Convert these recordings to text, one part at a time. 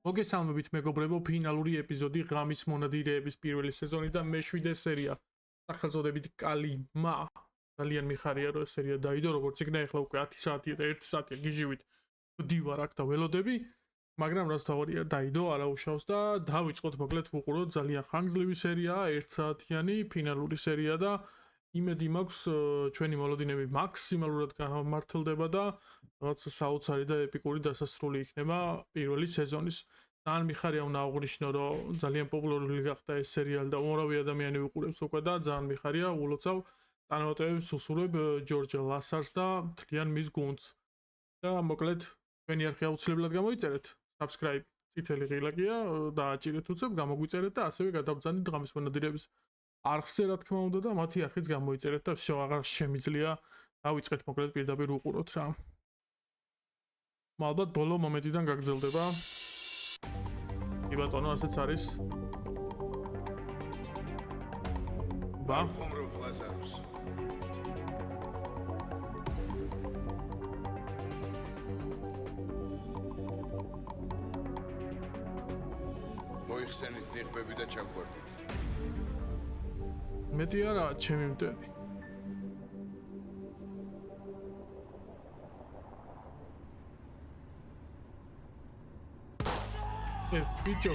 მოგესალმებით მეგობრებო, ფინალური ეპიზოდი ღამის მონადირეების პირველი სეზონიდან მე-7 სერია. სახელწოდებით კალიმა. ძალიან მიხარია რომ ეს სერია დაიდო, როგორც იქნა ახლა უკვე 10 საათია და 1 საათია გიჟივით. ვდივარ აქ და ველოდები, მაგრამ რაც თავარია დაიდო, არა უშავს და დავიწყოთ მოკლედ ვუყუროთ ძალიან ხანგრძლივი სერიაა, 1 საათიანი ფინალური სერია და იმედი მაქვს ჩვენი მოლოდინები მაქსიმალურად გამართლდება და რაღაც საოცარი და ეპიკური დასასრული იქნება პირველი სეზონის. ძალიან მიხარია უნდა აღვნიშნო, რომ ძალიან პოპულარული გახდა ეს სერიალი და უმრავი ადამიანი უყურებს უკვე და ძალიან მიხარია, ულოცავ წარმატებებს უსურვებ ჯორჯ ლასარს და მთლიან მის გუნდს. და მოკლედ ჩვენი არხი აუცილებლად გამოიწერეთ, subscribe წითელი ღილაკია, დააჭირეთ უცებ, გამოგვიწერეთ და ასევე გადავბრძანეთ ღამის მონადირეების არხზე რა თქმა უნდა და მათი არხიც გამოიწერეთ და всё აღარ შემიძლია დავიწყეთ მოკლედ პირდაპირ უყუროთ რა. ალბათ ბოლო მომენტიდან გაგრძელდება. კი ბატონო, ასეც არის. ხომრობ ლაზარუს. მოიხსენით ნიღბები და ჩაგვარდით. მეტი არაა ჩემი მტერი. ბიჭო,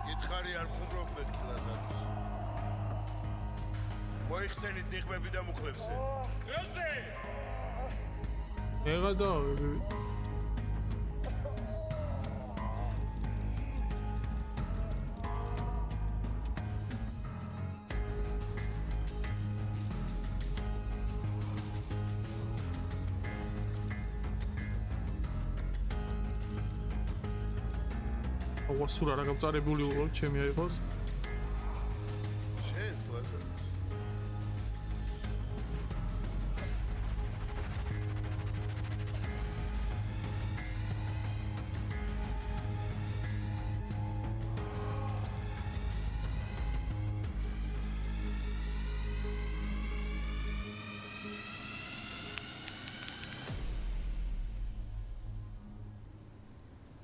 გითხარი არ ხუმრობ მეთქი ლაზარუს. მოიხსენით ნიღბები და მუხლებზე. დროზე! ეხლა და ვასურა რა გავწარებული ვარ, ჩემი აიყოს. შენს ლაზარუს.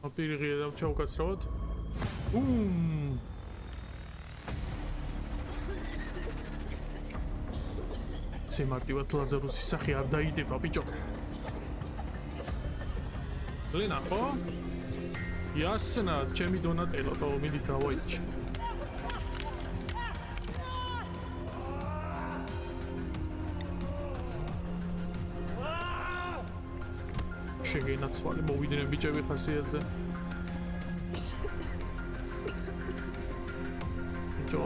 აპირიღია და ჩაუკაცრავად. მარტივად ლაზარუსის სახე არ დაიდება, ბიჭო. ლენა, ხო? იასნა, ჩემი დონატელო, თო მიდი დავაიჭი. შეგენაცვალე, მოვიდნენ ბიჭები ხასიათზე. ბიჭო.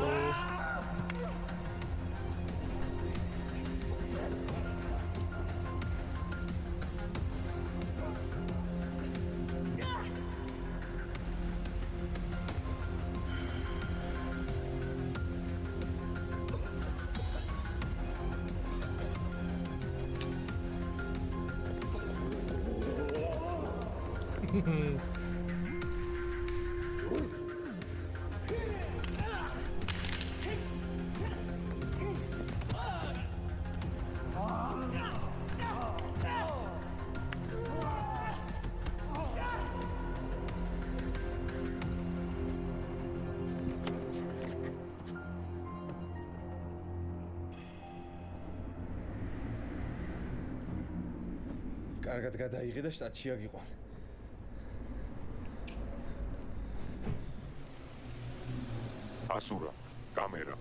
კარგად გადაიღე და შტატში აგიყვან. ასურა, კამერა.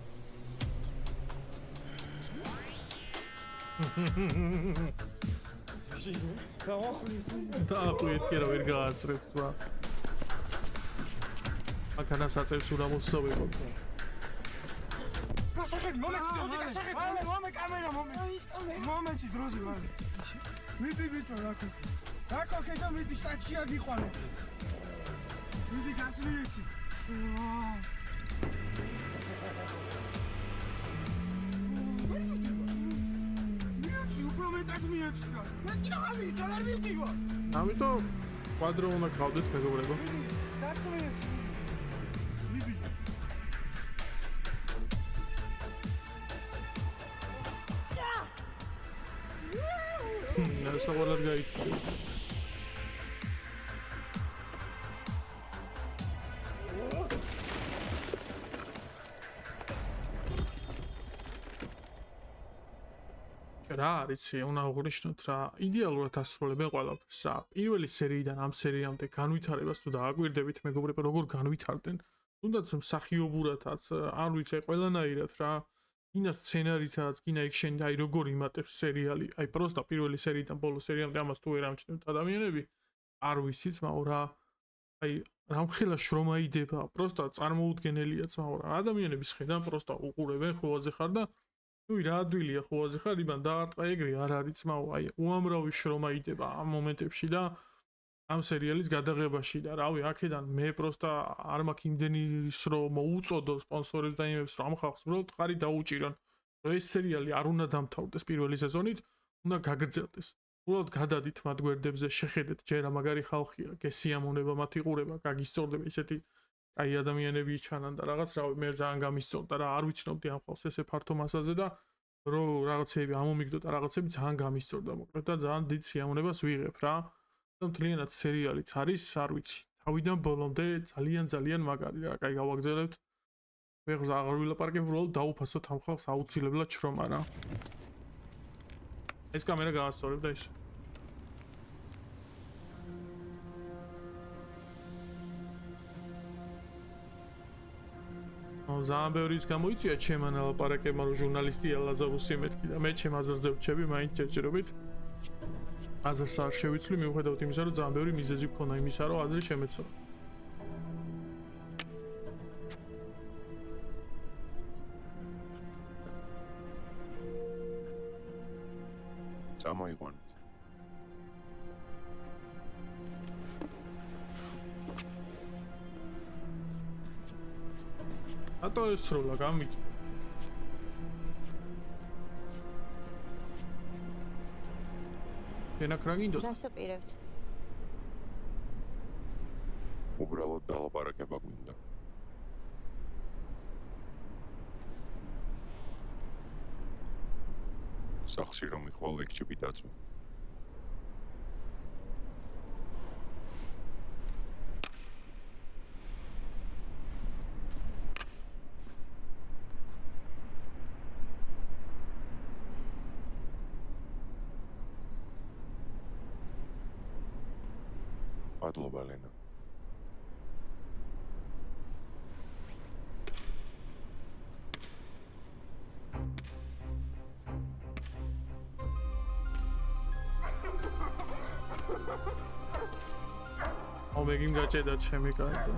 დაახვიეთ კი რა ვერ გაასწრებთ რა. აქანა საწევს უნდა მოსწოვებო. გასახები, მომე კამერა, მომეცი დროზე მალე. მიდი ბიჭო, რაკოქე და მიდი შტატში აგიყვანე. მიდი გასმიეცი. მიეცი, უფრო მეტად მიეცი და. მე კიდევ ამის არ მივდივარ. ამიტომ კვადრო უნდა გავდეთ მეგობრებო. გასმიეცი. მიდი. სავალად გაიქცე. რა არის, უნდა აღნიშნოთ რა, იდეალურად ასრულებენ ყველაფერს რა. პირველი სერიიდან ამ სერიამდე განვითარებას თუ დააკვირდებით, მეგობრებო, როგორ განვითარდნენ. თუნდაც მსახიობურათაც, არ ვიცი, ყველანაირად რა. ინა სცენარითაც, ინა ექშენი, აი როგორ იმატებს სერიალი. აი პროსტა პირველი სერიიდან ბოლო სერიამდე ამას თუ ვერ ამჩნევთ ადამიანები, არ ვიცით, მაგრამ რა აი რამხელა შრომა იდება, პროსტა წარმოუდგენელიაც, მაგრამ ადამიანების ხედან პროსტა უყურებენ ხოაზე ხარ და ნუ რა ადვილია ხოაზე ხარ, იბან დაარტყა ეგრე არ არის, მაგრამ აი უამრავი შრომა იდება ამ მომენტებში და ამ სერიალის გადაღებაში და რავი, აქედან მე პროსტა არ მაქვს იმდენი რომ მოუწოდო სპონსორებს და იმებს რომ ამ ხალხს უბრალოდ ხარი დაუჭირონ, რომ ეს სერიალი არ უნდა დამთავრდეს პირველი სეზონით, უნდა გაგრძელდეს. უბრალოდ გადადით მათ გვერდებზე, შეხედეთ, ჯერა მაგარი ხალხია, გესიამონება მათი ყურება, გაგისწორდება ისეთი აი ადამიანები ჩანან და რაღაც რავი, მე ძალიან გამისწორდა რა, არ ვიცნობდი ამ ხალხს ესე ფართო მასაზე და რომ რაღაცები ამომიგდო და რაღაცები ძალიან გამისწორდა მოკლედ და ძალიან დიდ სიამონებას ვიღებ რა. და მთლიანად სერიალიც არის, არ ვიცი. თავიდან ბოლომდე ძალიან მაგარი რა, კაი გავაგზავნებთ. ვეღარ აღარ ვილაპარაკებ, უბრალოდ დაუფასოთ ამ ხალხს აუცილებლად შრომა რა. ეს კამერა გაასწორებ და ის. ძალიან ბევრი ის გამოიწია ჩემან ალაპარაკებმა, რომ ჟურნალისტია ლაზარუსი მეთქი და მე ჩემ აზრზე ვჩები, მაინც ჯერჯერობით. აზრს არ შევიცვლი, მიუხედავად იმისა, რომ ძალიან ბევრი მიზეზი გქონდა იმისა, რომ აზრი შემეცნო. წამოიყვანეთ. ატო ესროლა გამიწ. ენა კრაგინდო. რას აპირებთ? უბრალოდ დალაპარაკება გვინდა. სახში რომ მიხვალ ლექჩები დაწვი. მადლობა ლენა. მეგიმ გაჭედა ჩემი კარტა.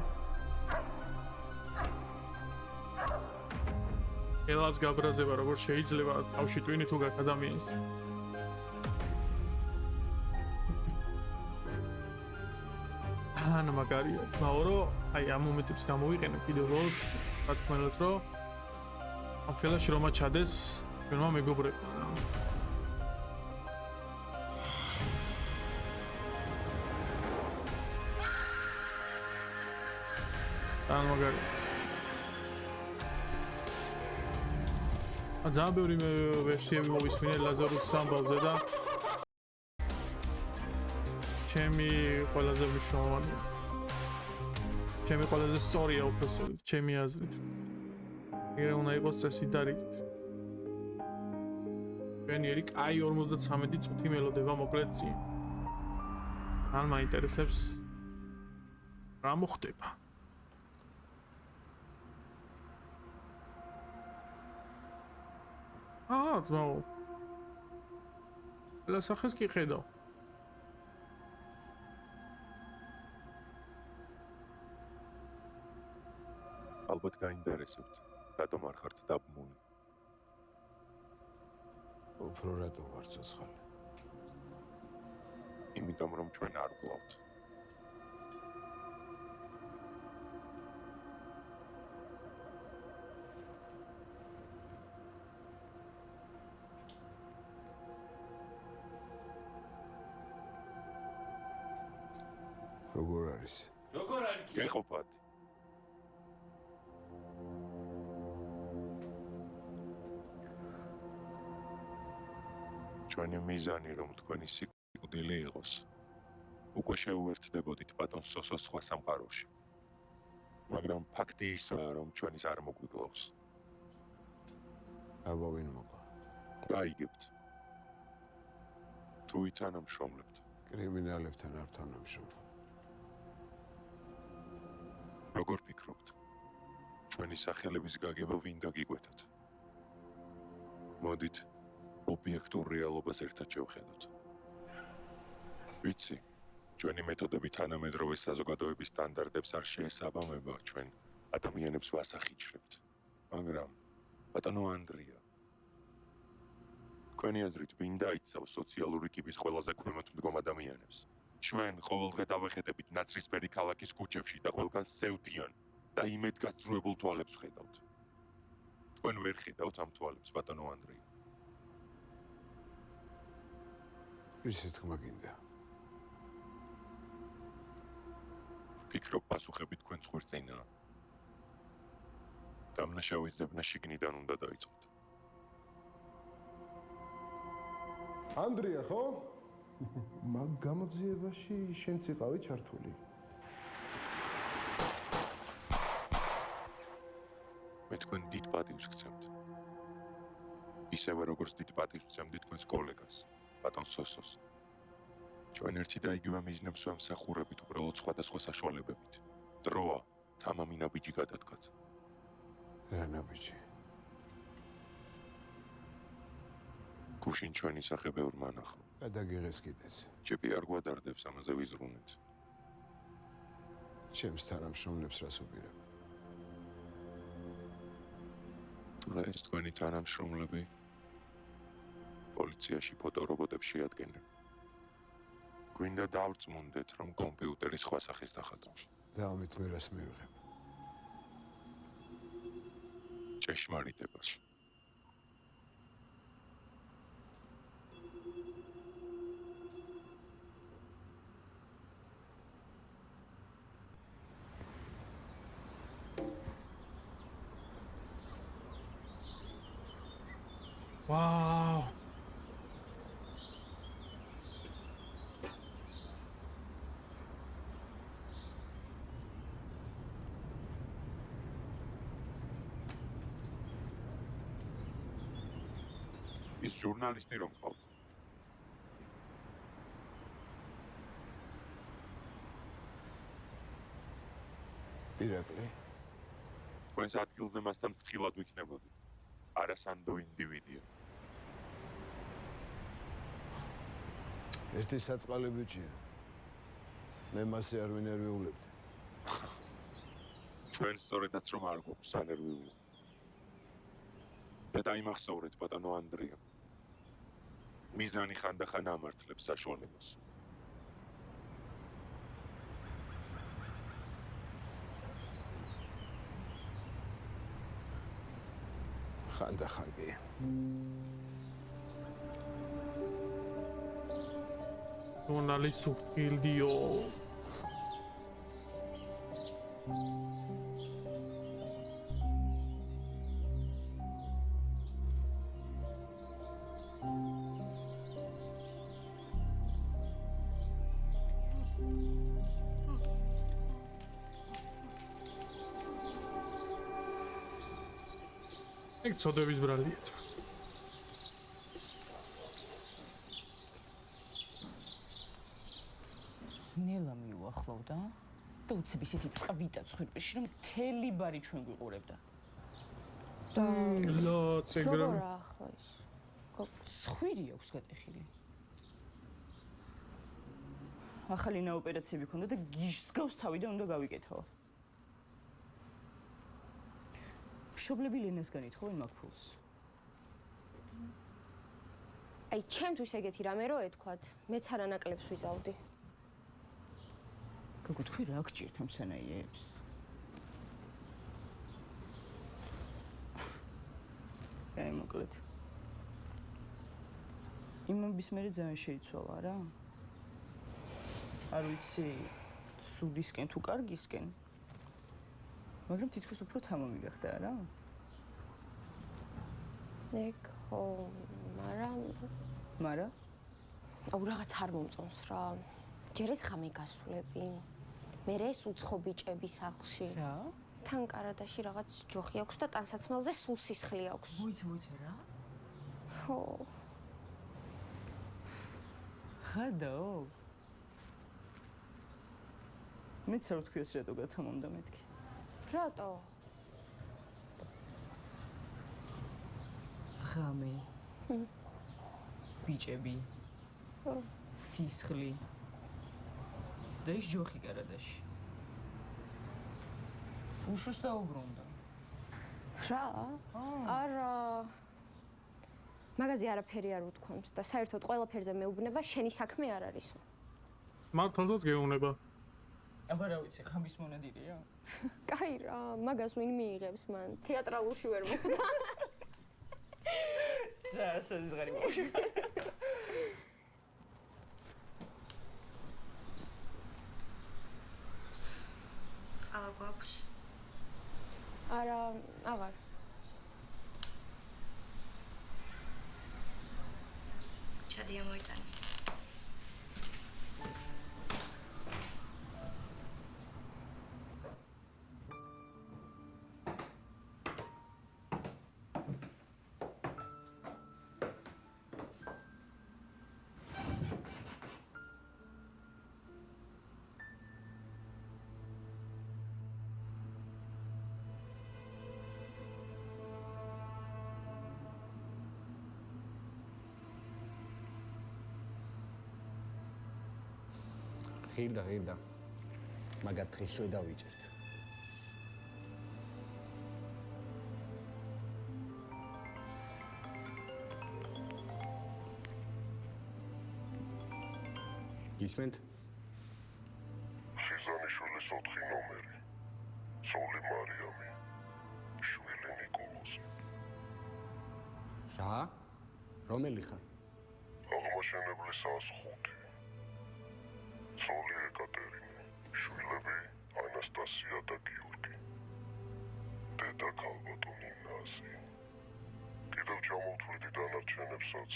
ელას გაბრაზება როგორ შეიძლება თავში ტვინი თუ გაკ ადამიანს. ანუ მაგარია, თმაორო, აი ამ მომენტებს გამოვიყენე კიდევ რომ რა თქმა უნდა რომ ამ ხელა შრომა ჩადეს ჩვენმა მეგობრებმა. ან მაგარი. ძალიან ბევრი ვერსიები მოვისმინე ლაზარუსის ამბავზე და ჩემი ყველაზე მნიშვნელოვანი. ჩემი ყველაზე სწორია უბრალოდ ჩემი აზრით. ეგრე უნდა იყოს წესი და რიგით. ჩვენიერი კაი 53 წუთი მელოდება მოკლედ წინ. ან მაინტერესებს რა მოხდება. ძმაო. ლასახეს კი ხედავ. ალბათ გაინტერესებთ, რატომ არ ხართ დაბმული? უფრო რატო ვარ ცოცხალი? იმიტომ რომ ჩვენ არ გვყავთ. როგორ არის? გეყოფათ. ჩვენი მიზანი რომ თქვენი სიკვდილი იყოს. უკვე შეუერთდებოდით ბატონ სოსოს სხვა სამყაროში. მაგრამ ფაქტი ისაა, რომ ჩვენის არ მოგვიკლავს. აბა ვინ მოკლა? გაიგებთ. თუ ითანამშრომლებთ? კრიმინალებთან არ თანამშრომლობ. როგორ ფიქრობთ? ჩვენი სახელების გაგება ვინ დაგიკვეთათ? მოდით ობიექტურ რეალობას ერთად შევხედოთ. ვიცი, ჩვენი მეთოდები თანამედროვე საზოგადოების სტანდარტებს არ შეესაბამება, ჩვენ ადამიანებს ვასახიჩრებთ. მაგრამ, ბატონო ანდრია, თქვენი აზრით, ვინ დაიცავს სოციალური კიბის ყველაზე ქვემოთ მდგომ ადამიანებს? ჩვენ ყოველდღე დავეხედებით ნაცრისფერი ქალაქის ქუჩებში და ყველგან სევდიან და იმედგაცრუებულ თვალებს ხედავთ. თქვენ ვერ ხედავთ ამ თვალებს, ბატონო ანდრია. ისეთ თქმა გინდა. ვფიქრობ, პასუხები თქვენ ხვირწინაა. დამნაშავის ძებნა შიგნიდან უნდა დაიწყოთ. ანდრია, ხო? მაგ გამოძიებაში შენც იყავი ჩართული. მე თქვენ დიდ პატივს გცემთ. ისევე როგორც დიდ პატივს ვცემდი თქვენს კოლეგას, ბატონ სოსოს. ჩვენ ერთი და იგივე მიზნებს ვამსახურებით, უბრალოდ სხვადასხვა საშუალებებით. დროა თამამი ნაბიჯი გადადგათ. რა ნაბიჯი? გუშინ ჩვენი სახე ბევრმა ნახო. გადაგიღეს კიდეც. ჯეპი არ გვადარდებს, ამაზე ვიზრუნეთ. ჩემს თანამშრომლებს რას უპირებ? დღეს თქვენი თანამშრომლები პოლიციაში ფოტორობოტებს შეადგენენ. გვინდა დავწმუნდეთ, რომ კომპიუტერი სხვა სახეს დახატავს. და ამით მე რას მივიღებ? ჭეშმარიტებას. ვაუ. ის ჟურნალისტი რომ ყავთ. ირაკლი? თქვენს ადგილზე მასთან ფრთხილად ვიქნებოდი. არასანდო ინდივიდია. ერთი საწყალი ბიჭია. მე მასე არ ვინერვიულებდი. ჩვენ სწორედაც რომ არ გვაქვს სანერვიულო. და დაიმახსოვრეთ, ბატონო ანდრია. მიზანი ხანდახან ამართლებს საშუალებას. ხანდახან კი. ჟურნალისტ უხილდიო. ეგ წოდების ბრალია. ნელა მიუახლოვდა და უცებ ისეთი წვიდა ცხვირპირში, რომ მთელი ბარი ჩვენ გვიყურებდა. ლო, წეგრა. როგორ ახლა ის? ცხვირი აქვს გატეხილი. ახალი ოპერაციები ქონდა და გიშს გავს თავიდან უნდა გავიკეთო. მშობლები ლენას განითხოვენ მაგ ფულს. აი, ჩემთვის ეგეთი რამე რო ეთქვათ, მეც არანაკლებს ვიზავდი. გოგო, თქვი რა გჭირთ ამ სანაიებს? აი, მოკლედ. იმამბის მერე ძალიან შეიცვალა რა. არ ვიცი, სუდისკენ თუ კარგისკენ. მაგრამ თითქოს უფრო თამამი გახდა რა. ეგ ხო, მარა? აუ რაღაც არ მომწონს რა. ჯერ ეს ხამე გასვლები. მე ეს უცხო ბიჭები სახლში. რა? თან კარადაში რაღაც ჯოხი აქვს და ტანსაცმელზე სულ სისხლი აქვს. მოიცა რა? ხო. ხადაო? მეც არ ვთქვი ეს რატო გათამამდა მეთქი. რატო? ღამე. ბიჭები. სისხლი. და ის ჯოხი გარადაში. უშოს დაუბრუნდა. რა? არა. მაგაზე არაფერი არ უთქვამს და საერთოდ ყველაფერზე მეუბნება შენი საქმე არ არისო. მართალსაც გეუბნება. აბა რა ვიცი, ხამის მონადირეა? კაი რა, მაგას ვინ მიიღებს მან? თეატრალურში ვერ მოხვდა. საზღარი ბავშვი. ყავა გვაქვს? არა, აღარ. ჩადი ამოიტანი. ღირდა. მაგათ დღესვე დავიჭერთ. გისმენთ? ხიზანიშვილის 4 ნომერი. სოლი მარიამი. შვილი ნიკოლოზი. რა? რომელი ხარ? აღმაშენებლის 105. სოლი ეკატერინე. შვილები ანასტასია და გიორგი. დედა ქალბატონი ნაზი. კიდევ ჩამოვთვლითი დანარჩენებსაც,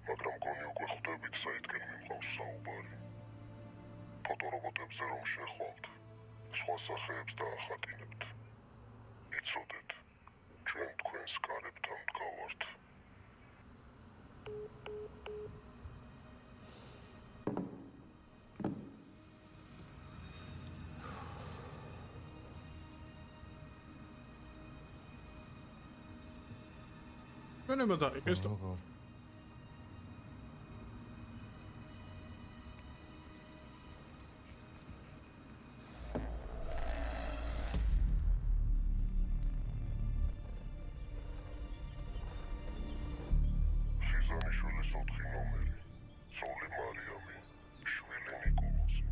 მაგრამ გონი უკვე ხვდებით საითკენ მიმყავს საუბარი. ფოტორობოტებზე რომ შეხვალთ, სხვა სახეებს დაახატინებთ. იცოდეთ, ჩვენ თქვენს კარებთან მდგავართ. ვენება დაიგეს თუ ხიზანიშვილის 4 ნომერი. სოლი მარიამი. შვილი ნიკოლოზი.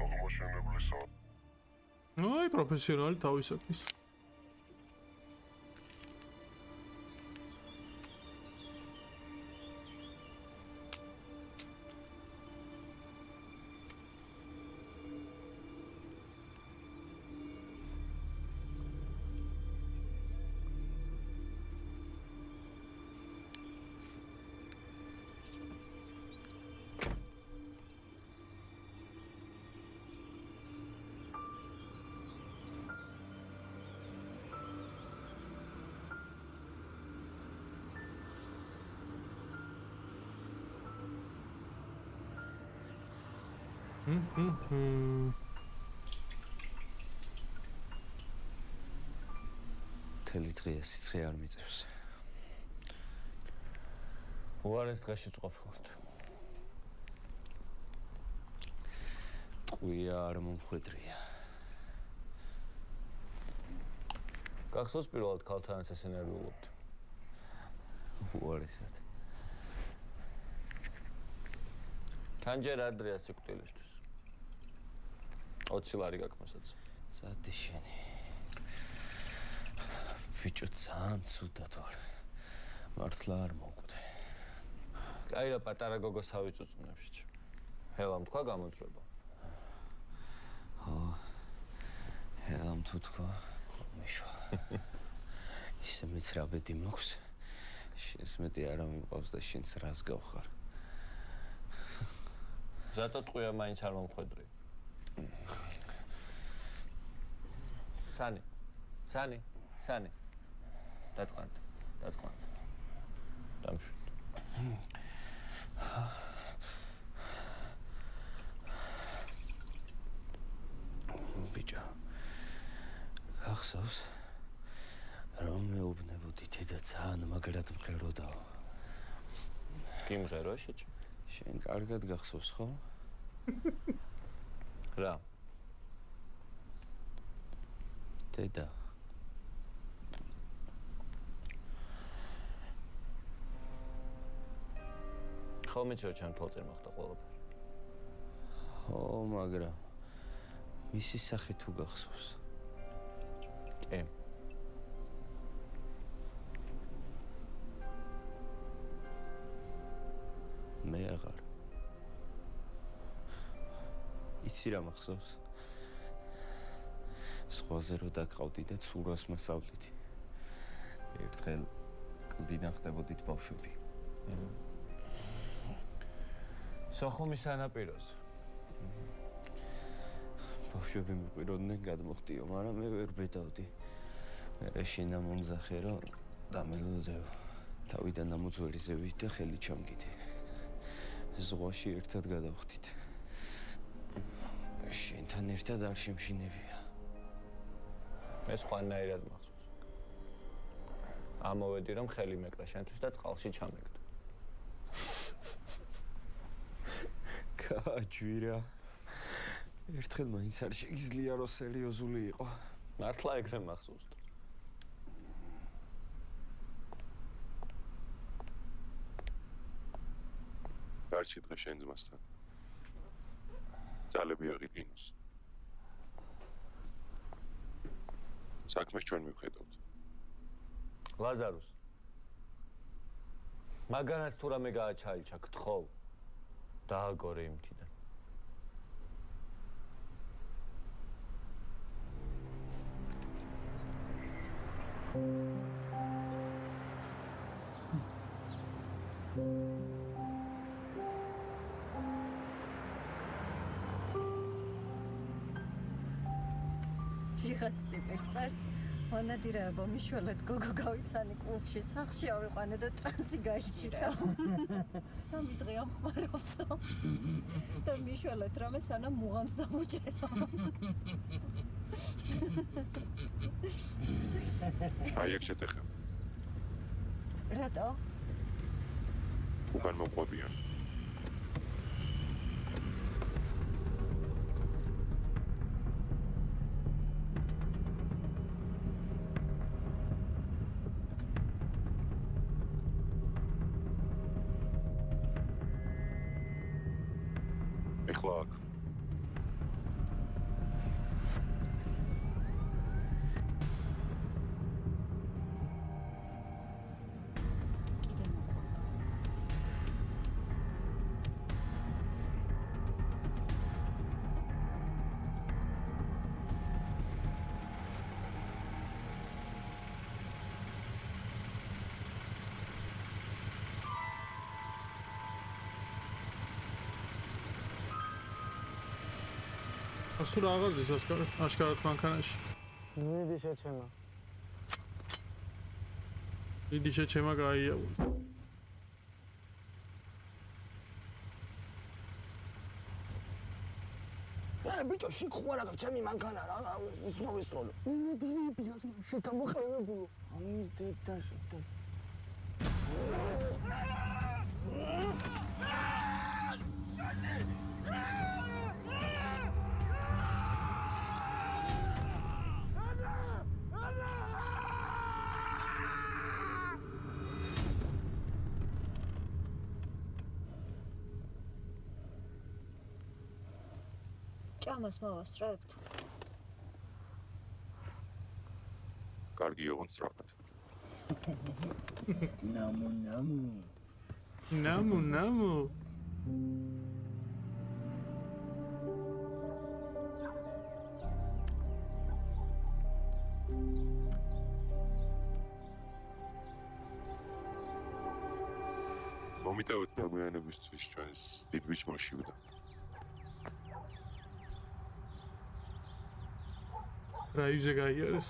აღმაშენებლის აი პროფესიონალი თავისათვის. მთელი დღეა სიცხე არ მიწევს. უარეს დღეში წყოფილობთ. ტყვია არ მომხვედრია. გახსოვს პირველად ქალთანაც ეს ენერგიულობთ? უარესად. თან ჯერ ადრეა სიკვდილისთვის. 20 ლარი გაქვს მასაც. წადი შენი. ბიჭო ძალიან ცუდად ვარ. მართლა არ მოგვდე. კაი რა პატარა გოგო სავიწუწუნებში. ჰელამ თქვა გამოძრება. ხო. ჰელამ თუ თქვა მეშვა. ისე მეც რა ბედი მაქვს. შენს მეტი არა მიმყავს და შენც რას გავხარ. ზატო ტყვია მაინც არ მომხვედრი. სანი. დაწყანთ. დამშვით. ბიჭო. ახსოვს რომ მეუბნებოდი დედა ძალიან მაგრად მღეროდაო. გიმღერო შეჭი? შენ კარგად გახსოვს ხო? რა? დედა. ხოლმე ჩემ თვალწინ მოხდა ყველაფერი. ო, მაგრამ მისი სახე თუ გახსოვს? კი. მე აღარ. იცი რა მახსოვს? სხვაზე რო დაგყავდი და ცურვას მასავლითი. ერთხელ კლდიდან ხდებოდით ბავშვები. სოხუმის სანაპიროზე. ბავშვები მიყვიროდნენ გადმოხდიო, მაგრამ მე ვერ ბედავდი. მე შენა მომძახე რომ დამელოდეო. თავიდან ამოძველი ზევით და ხელი ჩამგიდე. ზღვაში ერთად გადავხდით. შენთან ერთად არ შემშინებია. მე სხვანაირად მახსოვს. ამოვედი რომ ხელი მეკრა შენთვის და წყალში ჩამეგდო. გააჯვირა. ერთხელ მაინც არ შეგიძლია რომ სერიოზული იყო. მართლა ეგრე მახსოვს. გარჩი დღე შენ ძმასთან. ძალები აღიდგინოს. საქმეს ჩვენ მივხედავთ. ლაზარუს. მაგანაც თუ რამე გააჩაიჩა, გთხოვ. დააგორე იმთიდან. ვიღაც ტიპი წარს მონადირეობა მიშველეთ გოგო გავიცანი კლუბში სახში ავიყვანე და ტრანსი გაიჭირა. 3 დღე ამხმარობსო და მიშველეთ რამე სანამ მუღამს დავუჭერო. აი ეგ შეტეხებ. რატო? უკან მოყვებიან. ეხლა აქ. ასურ აღარ ზის აშკარად მანქანაში. მიდი შეჩემა. დიდი შეჩემა გაია. ბიჭო, შენ ხوار აღარ ჩემი მანქანა რა, ისმოვისწროლო. მიდი, შეთამოხმებულო. ამის დედა შეტა. ჭამას მოვასწრებთ? კარგი ოღონდ სწრაფად. ნამუ. მომიტევოთ დაგვიანებისთვის ჩვენს დიდ ბიჭმოში უნდა. რაიზე გაიარეს.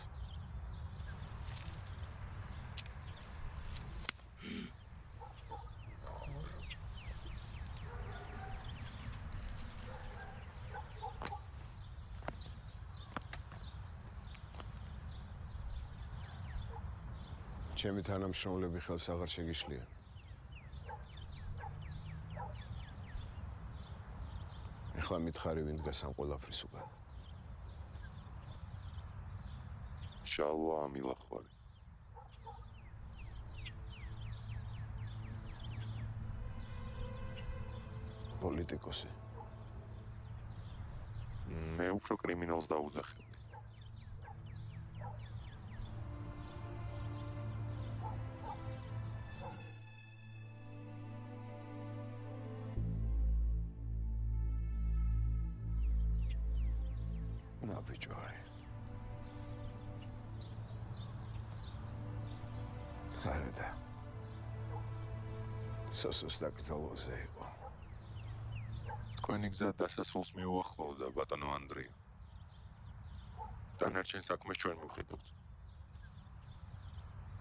ჩემი თანამშრომლები ხელს აღარ შეგიშლიან. ეხლა მითხარი ვინ დგას ამ ყველაფრის უკან. შალვა ამილახვარი. პოლიტიკოსი. მე უფრო კრიმინალს დაუძახებდი. ნაბიჯო არის. გარდა. სოსოს დაკრძალვაზე იყო. თქვენი გზა დასასრულს მიუახლოვდა, ბატონო ანდრია. დანარჩენ საქმეს ჩვენ მივხედავთ.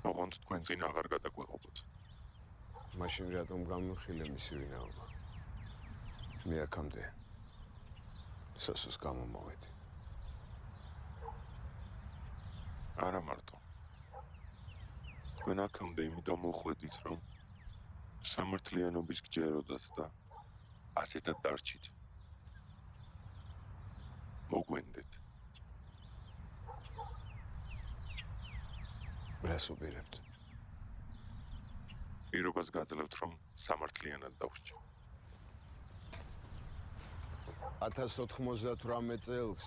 ოღონდ თქვენ წინ აღარ გადაგვეღობოთ. მაშინ რატომ გამიხილე მისი ვინაობა? მე აქამდე სოსოს გამომოვედი. არა მარტო. თქვენ აქამდე იმიტომ მოხვედით, რომ სამართლიანობის გჯეროდათ და ასეთად დარჩით. მოგვენდეთ. რას უპირებთ? პირობას გაძლევთ, რომ სამართლიანად დავრჩა. 1098 წელს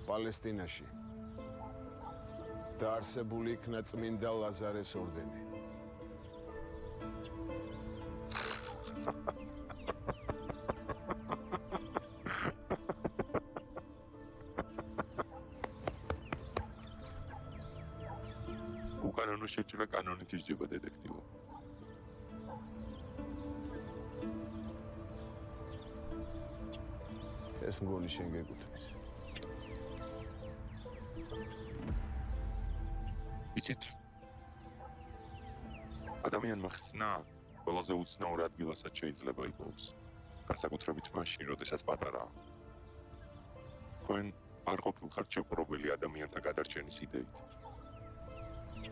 პალესტინაში დაარსებული იქნა წმინდა ლაზარეს ორდენი. უკანონო შეჭრა კანონით ისჯება დეტექტივო. ეს მგონი შენ გეკუთვნის. იცით? ადამიანმა ხსნა ყველაზე უცნაურ ადგილასაც შეიძლება იპოვოს. განსაკუთრებით მაშინ, როდესაც პატარაა. თქვენ არ ყოფილხართ შეპყრობილი ადამიანთა გადარჩენის იდეით.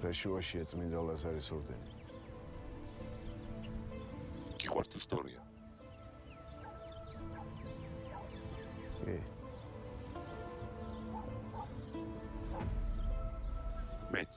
რეშუაშია წმინდა ლაზარეს ორდენი. გიყვართ ისტორია? მეც.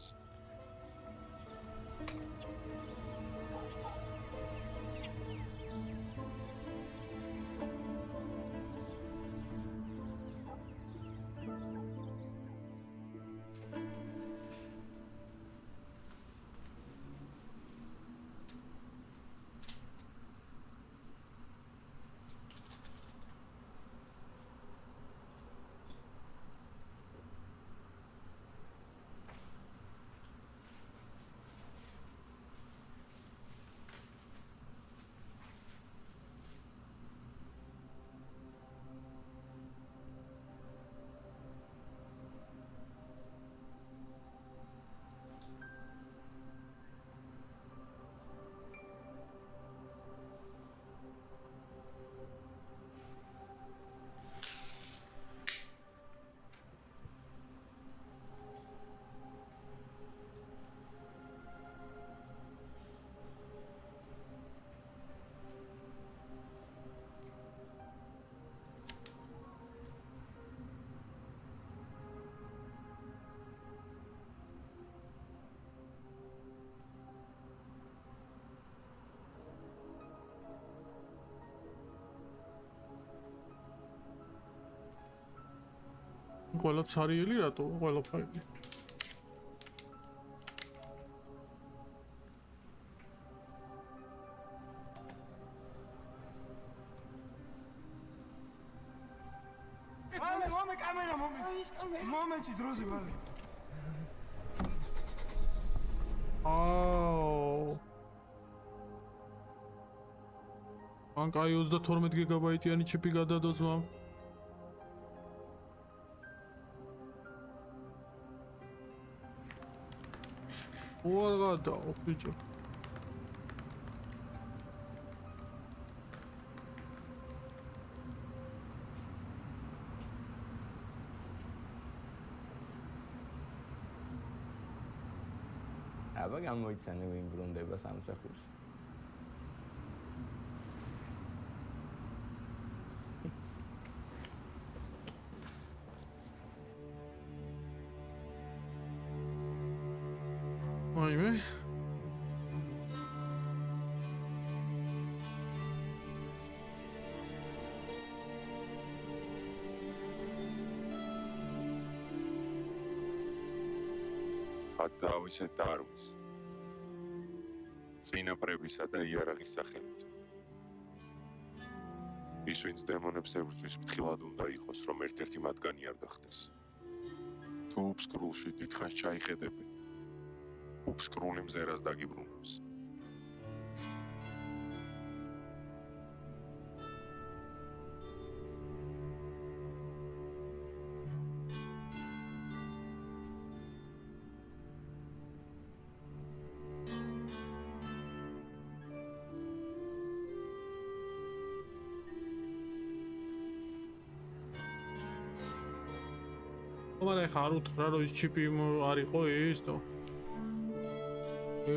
ყველა ცარიელი რატო? ყველა ფაილი. მომე კამერა მომეცი დროზე მალე. აუ. ან კაი 32 გიგაბაიტიანი ჩიპი გადადო ძმამ. უარღადა ბიჭო. აბა გამოიცანე ვინ ბრუნდება სამსახურში. აიმე დაავისე დარვის წინაპრებისა და იარაღის სახელით ის ვინც დემონებს ებრძვის ფრთხილად უნდა იყოს რომ ერთ-ერთი მათგანი არ გახდეს თუ უფსკრულში დიდხანს ჩაიხედები უფსკრული მზერას დაგიბრუნებს მაგრამ ხა არ უთხრა რომ ის ჩიპი არ იყო ის და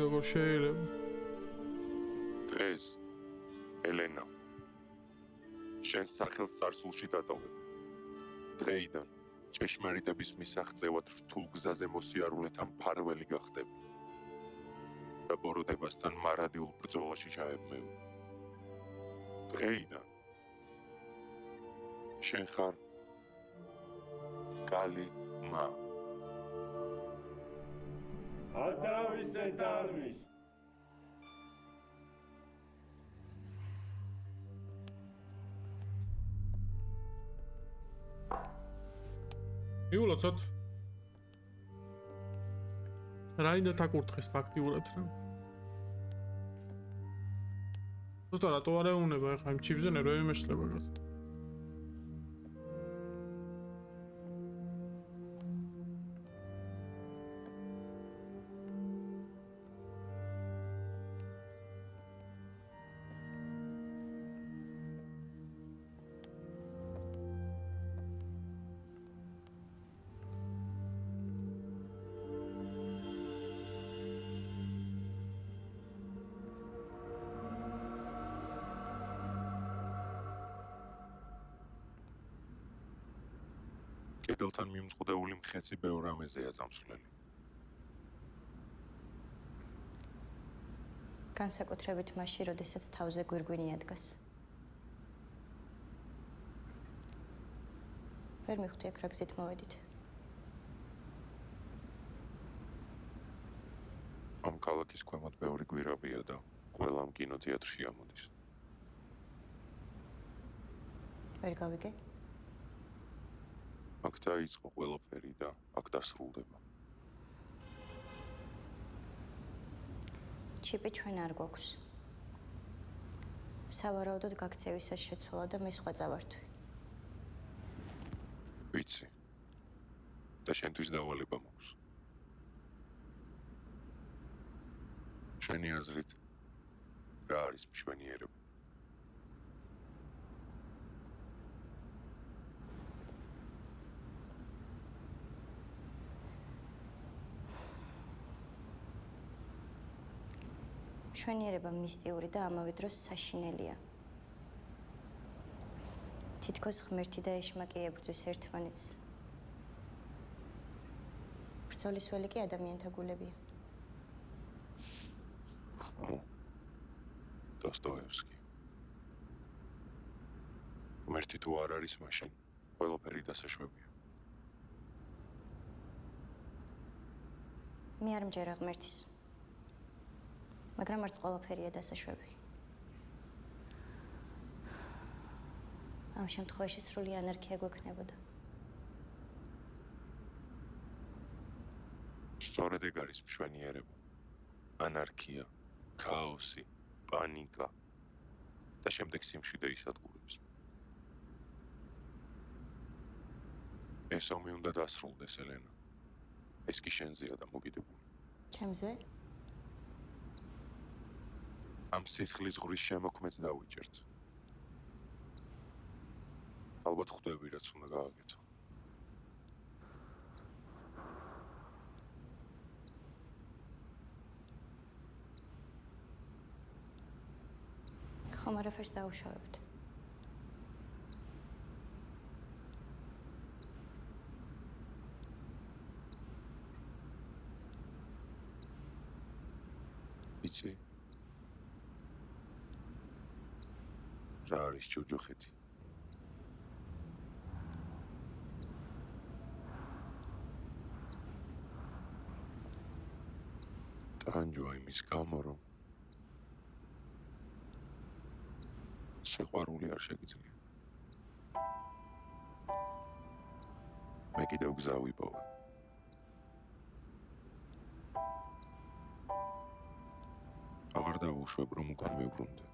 როგორ შეიძლება დღეს ელენა შენ სახელს წარსულში დატოვებ დღეიდან ჭეშმარიტების მისაღწევად რთულ გზაზე მოსიარულეთა მფარველი გახდები და ბოროტებასთან მარადილ ბრძოლაში ჩაებმევი დღეიდან შენ ხარ კალი მა ადავისე დარვის იულოცოთ რაინდა თაკურთხეს ფაქტიურად რა უბრალოდ რატო არ ეუნება ხა იმ ჩიპზე ნერვები მეშლება რა კედელთან მიმწყდეული მხეცი ბევრ ამეზეა წამსვლელი. განსაკუთრებით მაშინ, როდესაც თავზე გვირგვინი ადგას. ვერ მივხვდი აქ რა გზით მოვედით. ამ ქალაქის ქვემოთ ბევრი გვირაბია და ყველა კინოთეატრში ამოდის. ვერ გავიგე? აქ დაიწყო ყველაფერი და აქ დასრულდება. ჩიპი ჩვენ არ გვაქვს. სავარაუდოდ გაქცევისას შეცვალა და მე სხვა წავართვი. ვიცი. და შენთვის დავალება მაქვს. შენი აზრით რა არის მშვენიერება? მშვენიერება მისტიური და ამავე დროს საშინელია. თითქოს ღმერთი და ეშმაკი ებრძვის ერთმანეთს. ბრძოლის ველი კი ადამიანთა გულებია. დოსტოევსკი. ღმერთი თუ არ არის მაშინ, ყველაფერი დასაშვებია. მე არ მჯერა ღმერთის. მაგრამ არც ყველაფერია დასაშვები. ამ შემთხვევაში სრული ანარქია გვექნებოდა. სწორედ ეგ არის მშვენიერება. ანარქია, ქაოსი, პანიკა და შემდეგ სიმშვიდე ისადგურებს. ეს ომი უნდა დასრულდეს, ელენა. ეს კი შენზეა დამოკიდებული. ჩემზე? ამ სისხლის ღრის შემოქმედს დავიჭერთ. ალბათ ხვდები, რაც უნდა გააკეთო. ხომ არაფერს დაუშავებთ. იცი? რა არის ჯოჯოხეთი? ტანჯვა იმის გამო, რომ სიყვარული არ შეგიძლია. მე კიდევ გზა ვიპოვე. აღარ დავუშვებ, რომ უკან მივბრუნდე.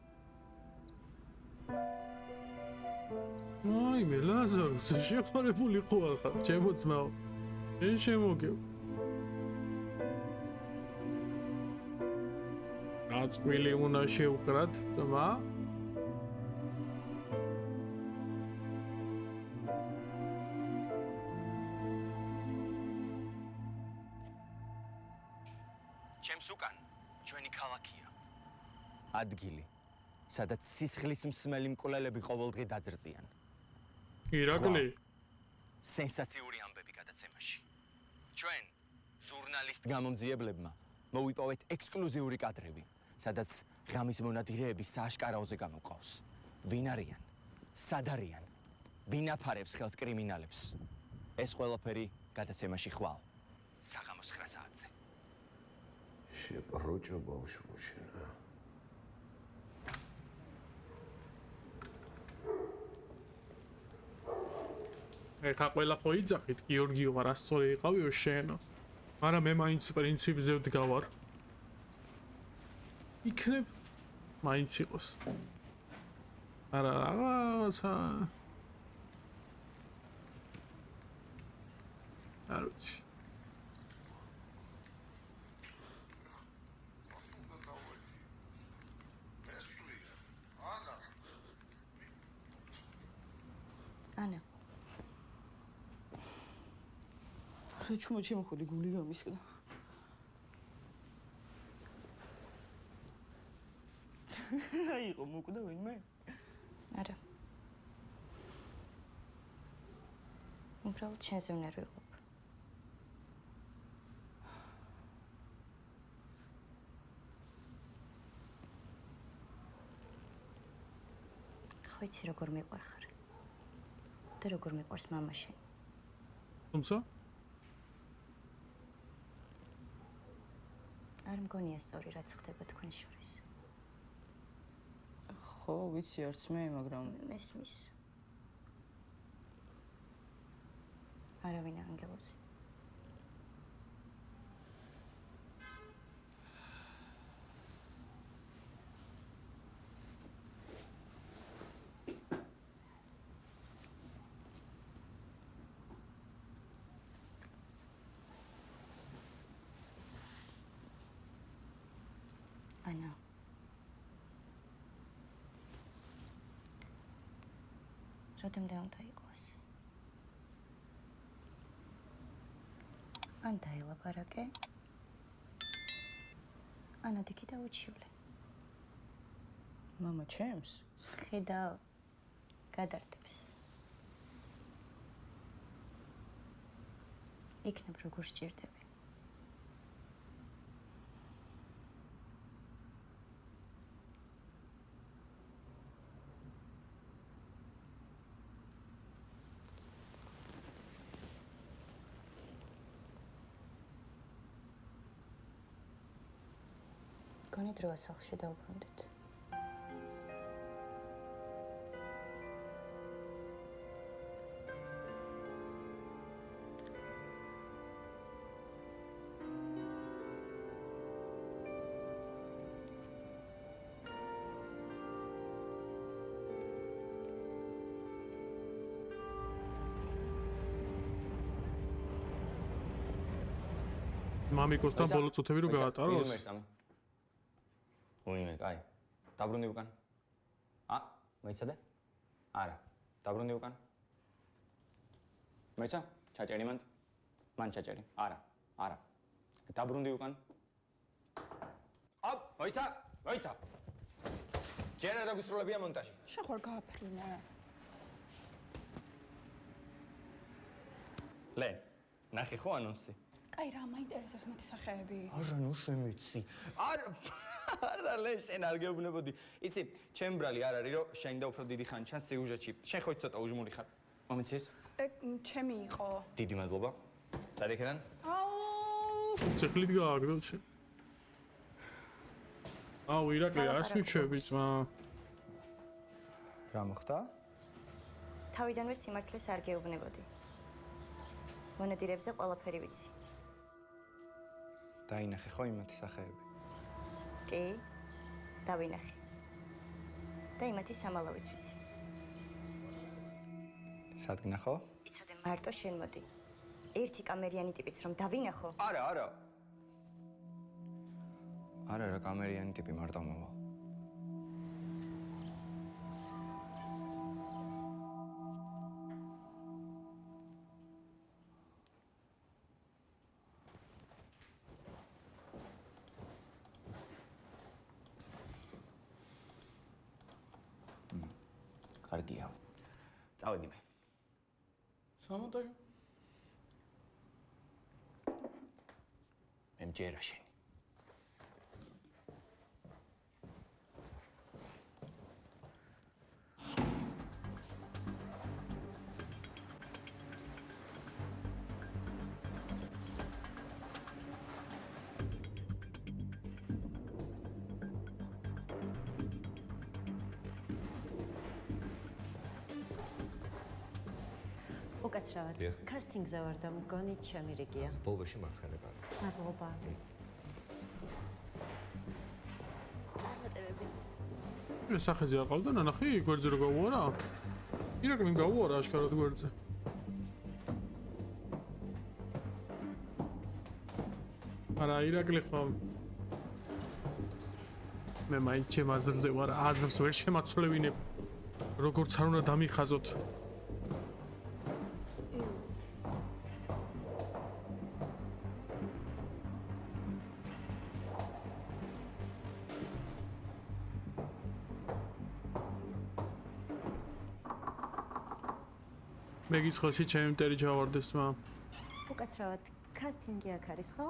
აიმე, ლაზარუს, შეხვარებული ხარ ხარ, ჩემო ძმაო. ეს შემოგევ. რაწყვილი უნდა შევკრათ, ძმა? ჩემს უკან ჩვენი ქალაქია. ადგილი, სადაც სისხლის მსმელი მკვლელები ყოველდღე დაძრწიან. ირაკლი. სენსაციური ამბები გადაცემაში. ჩვენ, ჟურნალისტ გამომძიებლებმა, მოვიპოვეთ ექსკლუზიური კადრები, სადაც ღამის მონადირეები სააშკარაოზე გამოყავს. ვინ არიან? სად არიან? ვინ აფარებს ხელს კრიმინალებს? ეს ყველაფერი გადაცემაში ხვალ. საღამოს 9 საათზე. შეპროჭო ბავშვოშენა. ეხა ყველა ხო იძახით, გიორგიო რა სწორი იყავიო შენო. მაგრამ მე მაინც პრინციპზე ვდგავარ. იქნებ მაინც იყოს. არა რაღაცა არ ვიცი. ანა. ჩუმო ჩემხოდი გული გამისკდა. აიყო მოკვდა ვინმე? არა. უბრალოდ შენზე ვნერვი ვიყავ. ხო იცი როგორ მიყვარხარ. და როგორ მიყვარს მამა შენ. თუმცა არ მგონია სწორი რაც ხდება თქვენ შორის. ხო, ვიცი არც მე, მაგრამ მესმის. არავინ ანგელოზი. ანა. როდემდე უნდა იყო ასე? ან დაელაპარაკე, ან ადიქი დაუჩივლე. მამა ჩემს? ხედავ, გადარდებს. იქნებ როგორ სჭირდები. გონი დროა სახლში დავბრუნდით. მამიკოსთან ბოლო წუთები რო გაატაროს? უიმე, კაი. დაბრუნდი უკან. მოიცადე? არა. დაბრუნდი უკან. მოიცა? ჩაჭერი მანდ. მან ჩაჭერი. არა. არა. დაბრუნდი უკან. მოიცა? მოიცა. ჯერ არ დაგუსრულებია მონტაჟი. შენ ხარ გააფრინე. ლენ, ნახე ხო ანონსი? კაი რა მაინტერესებს მათი სახეები. არა, ნუ შემიცი. არა, ლენ, შენ არ გეუბნებოდი. იცი, ჩემ ბრალი არ არის, რომ შენ და უფრო დიდი ხანი ჩანს სიუჟეტში. შენ ხო ცოტა უჟმური ხარ. მომიცი ეს? ჩემი იყო. დიდი მადლობა. წადი იქიდან. აუ! ცეკლით გააგდო შენ. აუ, ირაკლი, ას მიჩვევი ძმა. რა მოხდა? თავიდანვე სიმართლეს არ გეუბნებოდი. მონადირებზე ყველაფერი ვიცი. დაინახე ხო იმათი სახეები? კი, დავინახე. და იმათი სამალავიც ვიცი. სად გნახო? იცოდე, მარტო შენ მოდი. ერთი კამერიანი ტიპიც რომ დავინახო. არა. არა, რა კამერიანი ტიპი მარტო მოვა. კარგია. წავედი მე. სამონტაჟო. მე მჯერა შენი. უკაცრავად. კასტინგზე ვარ და მგონი ჩემი რიგია. ბოლოში მარცხენება. მადლობა. ეს სახეზე აყავდა ნანახი გვერდზე რო გაუარა? ირაკლი გაუარა აშკარად გვერდზე. არა, ირაკლი ხო მე მაინც ჩემ აზრზე ვარ, აზრს ვერ შემაცვლევინებ. როგორც არ უნდა დამიხაზოთ. მეგის ხელში ჩემი მტერი ჩავარდეს მა. უკაცრავად, კასტინგი აქ არის ხო?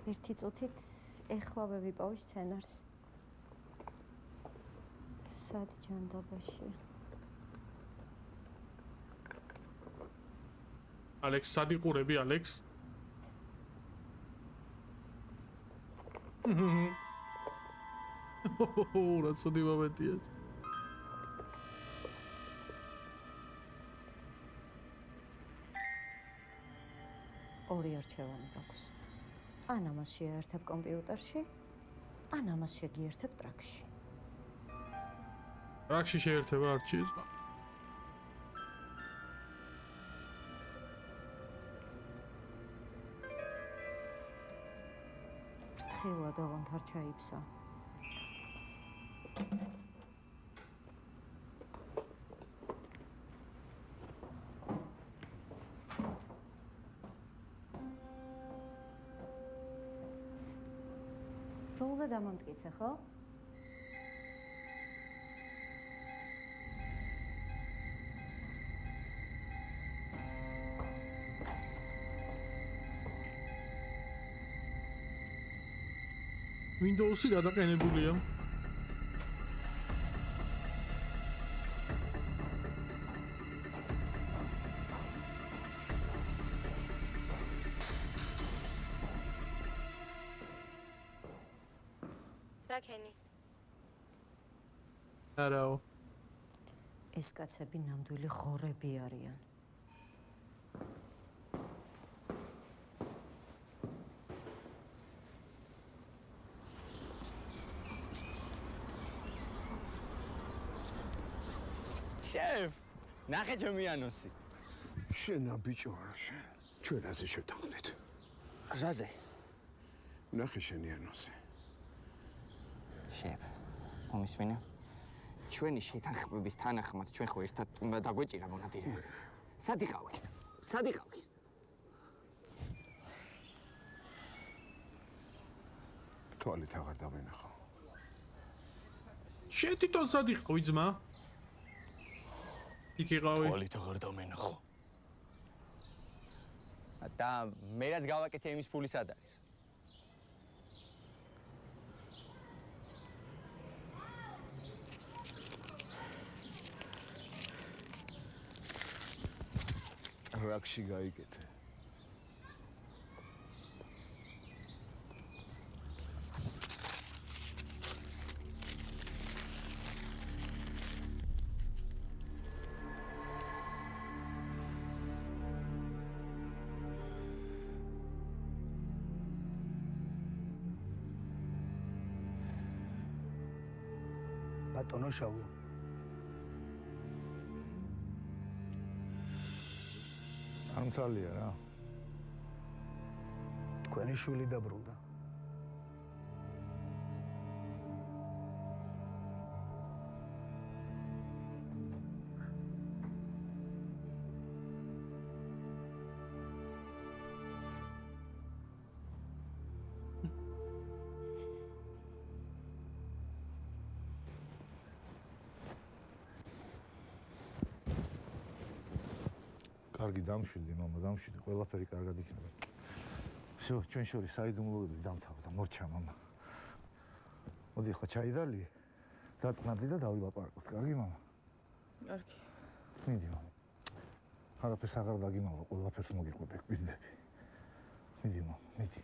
ერთი წუთით ეხლა ვიპოვე სცენარს. სად ჯანდაბაში. ალექს, სად იყურები, ალექს? რა ცუდი მომენტია. ორი არჩევანი გაქვს. ან ამას შეერთებ კომპიუტერში, ან ამას შეგიერთებ ტრაქში. ტრაქში შეერთება არჩიეს. ფრთხილად აღარ არ ჩაიფსა. როლზე დამამტკიცე, ხო? Windows-ი გადაყენებულია. რაკენი? არაო. ეს კაცები ნამდვილი ღორები არიან. შეფ, ნახე ჩემი ანონსი. შენ ბიჭო არა შენ. ჩვენ ასე შევთანხმდით. რაზე? ნახე შენი ანოსი. შევ. მომისმინე? ჩვენი შეთანხმების თანახმად ჩვენ ხო ერთად უნდა დაგვეჭირა მონადირე. სად იყავი? სად იყავი? თვალით აღარ დამენახო. შენ თვითონ სად იყავი ძმა? იქ იყავი? თვალით აღარ დამენახო. და მე რაც გავაკეთე იმის ფული სად არის? რაკში გაიკეთე. ბატონო შავო. ამცალია რა. თქვენი შვილი დაბრუნდა. კარგი დამშვიდი, მამა, დამშვიდი, ყველაფერი კარგად იქნება. всё, ჩვენ შორის საიდუმლოები დამთავრდა, მორჩა მამა. მოდი ხო ჩაიდალი? დაწყნარდი და დავილაპარაკოთ, კარგი მამა? კარგი. მიდი მამა. არაფერს აღარ დაგიმალო, ყველაფერს მოგიყვები, გვირდები. მიდი მამა, მიდი.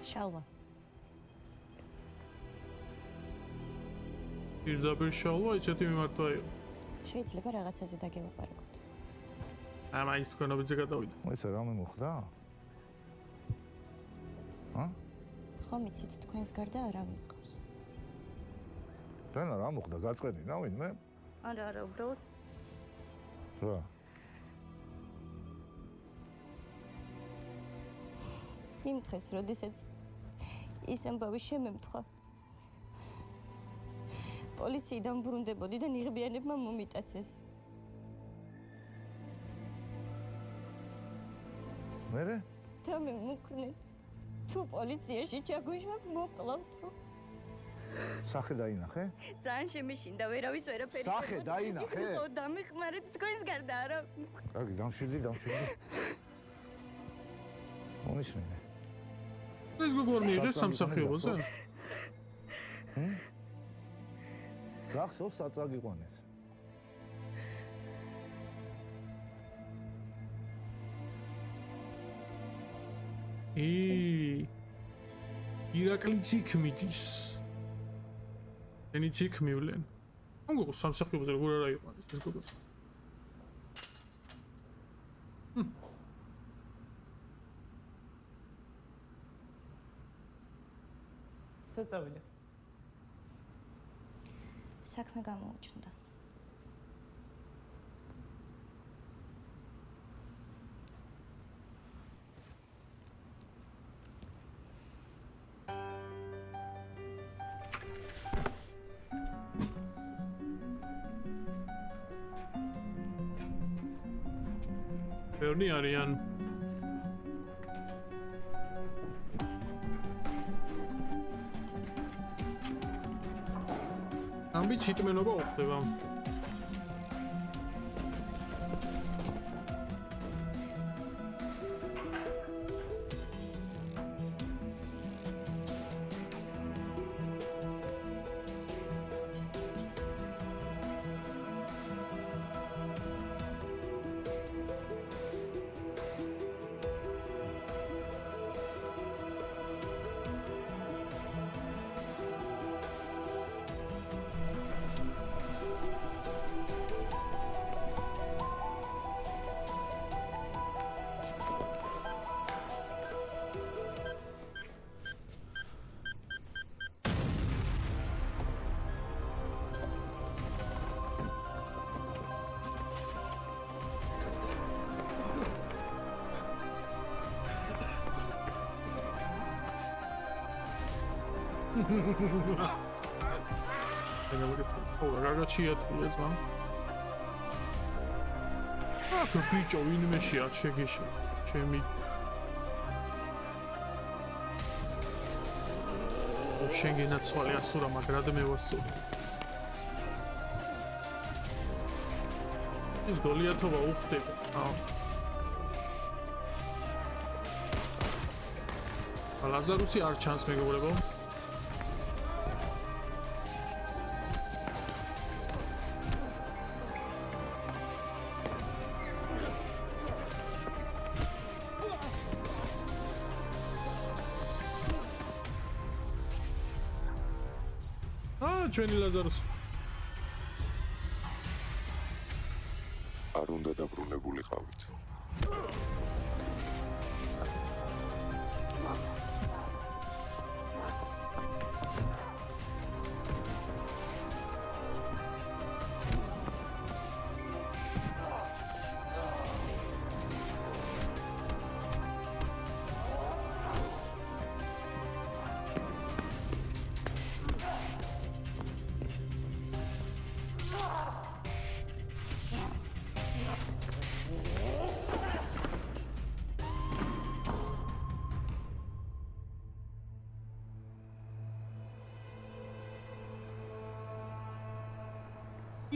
შალვა. პირდაპირ შალვა, ისეთი მიმართვა იყო. შეიძლება რაღაცაზე დაგელაპარაკოთ. მაინც თქვენობიძე გადავიდა. მოიცა რამე მოხდა? ხომ იცით თქვენს გარდა არავინ მყავს. რანა რა მოხდა? გაწყენა ვინმე? არა, უბრალოდ რა? იმ დღეს, როდესაც ის ამბავი შემემთხვა. პოლიციიდან ბრუნდებოდი და ნიღბიანებმა მომიტაცეს. მერე? და მე მოკრნე. თუ პოლიციაში ჩაგვიშვებ, მოკლავთ რომ. სახე დაინახე? ძალიან შემეშინდა, ვერავის ვერაფერი. სახე დაინახე? ხო, დამიხმარეთ თქვენს გარდა არა. კარგი, დამშვიდი. მომისმინე. ეს გოგო არ მიიღეს სამსახიობოზე? გახსოვს საწაგიყვანეს. ირაკლიც იქ მიდის. ენიც იქ მივლენ. ამ გოგო სამსახიობოზე როგორ არა იყვანეს ეს გოგო? საწავიდა. საქმე გამოუჩნდა. ბევრი არიან. ამბიც იტმენობა უხდება. გაგაჩიათია ზამ. აკა ბიჭო ვინმეში არ შეგეშა. ჩემი შენგენაცვალე ასურა მაგრად მე ვასწოდი. ის გოლიათობა უხდება. ლაზარუსი არ ჩანს მეგობრებო. ჩვენი ლაზარუსი. არ უნდა დაბრუნებულიყავით.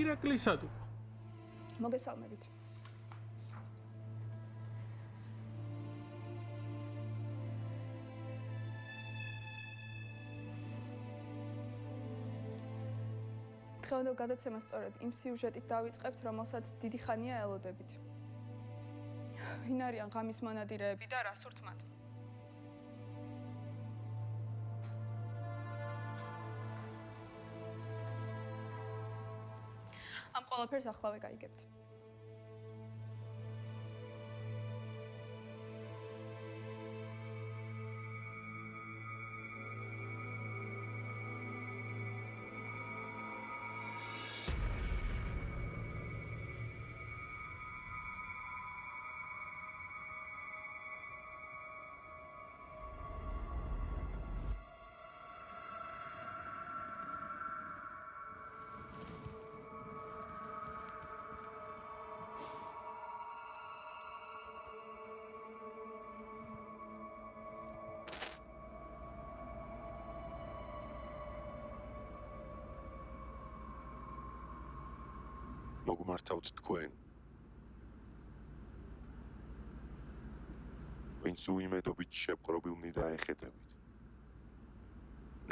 ირაკლისად. მოგესალმებით. დღევანდელ გადაცემას სწორედ იმ სიუჟეტით დავიწყებთ, რომელსაც დიდი ხანია ელოდებით. ვინ არიან ღამის მონადირეები და რა სურთ მათ? ამ ყველაფერს ახლავე გაიგებთ. მოგმართავთ თქვენ. ვინც უიმედობით შეპყრობილნი დაეხედებით.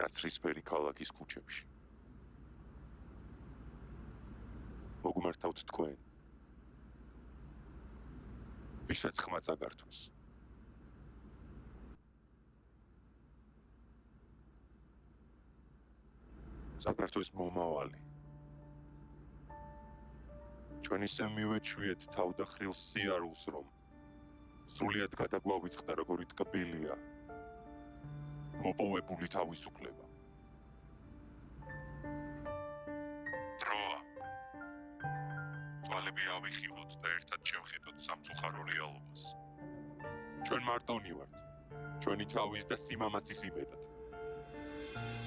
ნაცრისფერი ქალაქის ქუჩებში. მოგმართავთ თქვენ. ვისაც ხმა წაგართვეს. წაგართვეს მომავალი. ჩვენ ისე მივეჩვიეთ თავდახრილ სიარულს, რომ სრულიად გადაგვავიწყდა როგორი ტკბილია მოპოვებული თავისუფლება. დროა. თვალები ავიხილოთ და ერთად შევხედოთ სამწუხარო რეალობას. ჩვენ მარტონი ვართ. ჩვენი თავის და სიმამაცის იმედად.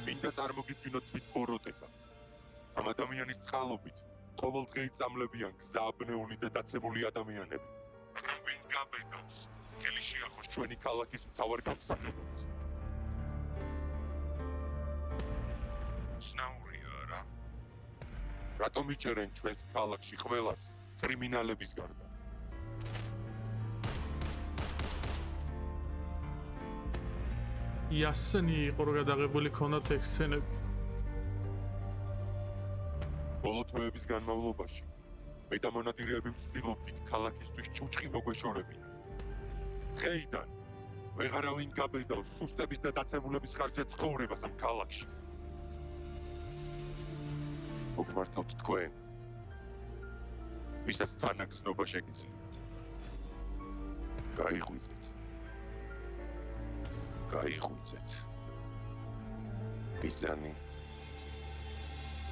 მინდა წარმოგიდგინოთ თვით ბოროტება. ამ ადამიანის წყალობით ყოველდღე იწამლებიან გზაბნეული და დაცემული ადამიანები. მაგრამ ვინ გაბედავს ხელი შეახოს ჩვენი ქალაქის მთავარ გამსახურებას? ცნაურია რა? რატომ იჭერენ ჩვენს ქალაქში ყველას კრიმინალების გარდა? იასენი იყო რომ გადაღებული ქონდათ ექსცენები. ბოლო თვეების განმავლობაში მე და მონადირეები ვცდილობდით ქალაქისთვის ჭუჭყი მოგვეშორებინა. დღეიდან ვეღარავინ გაბედავს სუსტების და დაცემულების ხარჯზე ცხოვრებას ამ ქალაქში. მოგმართავთ თქვენ, ვისაც თანაგზნობა შეგიძლიათ. გაიღვიძეთ. გაიღვიძეთ. მიზანი